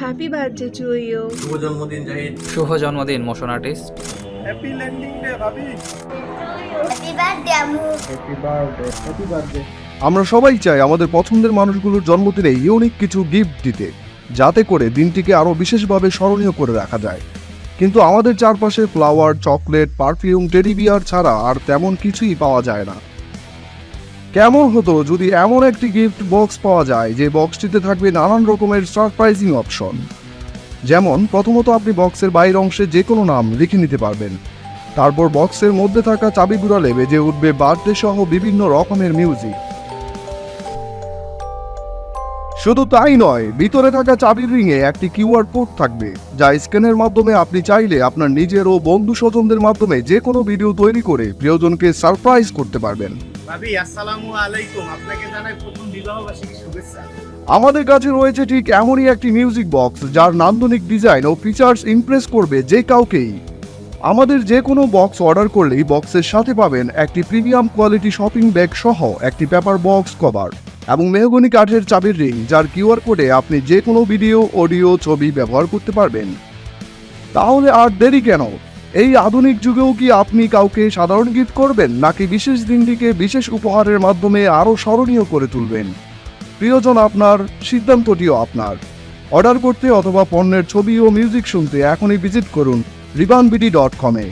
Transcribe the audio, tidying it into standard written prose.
Happy birthday to you. শুভ জন্মদিন জাহিদ। শুভ জন্মদিন motion artist. Happy landing day ভাবি। হ্যাপি বার্থডে আম্মু। Happy birthday. আমরা সবাই চাই আমাদের পছন্দের মানুষগুলোর জন্মদিনে ইউনিক কিছু গিফট দিতে, যাতে করে দিনটিকে আরও বিশেষভাবে স্মরণীয় করে রাখা যায়। কিন্তু আমাদের চারপাশে flower, chocolate, perfume, teddy bear ছাড়া আর তেমন কিছুই পাওয়া যায় না। কেমন হতো যদি এমন একটি গিফট বক্স পাওয়া যায় যে বক্সটিতে থাকবে নানান রকমের সারপ্রাইজিং অপশন। যেমন প্রথমত আপনি বক্সের বাইরের অংশে যে কোনো নাম লিখে নিতে পারবেন। তারপর বক্সের মধ্যে থাকা চাবি ঘুরালে বেজে উঠবে বার্থডে সহ বিভিন্ন রকমের মিউজিক। শুধু তাই নয়, ভিতরে থাকা চাবির রিংয়ে একটি কিউআর কোড থাকবে, যা স্ক্যানের মাধ্যমে আপনি চাইলে আপনার নিজের ও বন্ধু স্বজনদের মাধ্যমে যে কোনো ভিডিও তৈরি করে প্রিয়জনকে সারপ্রাইজ করতে পারবেন। ভাবি আসসালামু আলাইকুম, আপনাকে জানাই প্রথম বিবাহবার্ষিকী শুভেচ্ছা। আমাদের কাছে রয়েছে ঠিক এমনই একটি মিউজিক বক্স, যার নান্দনিক ডিজাইন ও ফিচার্স ইমপ্রেস করবে যে কাউকেই। আমাদের যে কোনো বক্স অর্ডার করলেই বক্সের সাথে পাবেন একটি প্রিমিয়াম কোয়ালিটি শপিং ব্যাগ সহ একটি পেপার বক্স কভার এবং মেহগনি কাঠের চাবির রিং, যার কিউআর কোডে আপনি যে কোনো ভিডিও, অডিও, ছবি ব্যবহার করতে পারবেন। তাহলে আর দেরি কেন? এই আধুনিক যুগেও কি আপনি কাউকে সাধারণ গিফট করবেন, নাকি বিশেষ দিনটিকে বিশেষ উপহারের মাধ্যমে আরও স্মরণীয় করে তুলবেন? প্রিয়জন আপনার, সিদ্ধান্তটিও আপনার। অর্ডার করতে অথবা পণ্যের ছবি ও মিউজিক শুনতে এখনই ভিজিট করুন ribanbd.com-এ।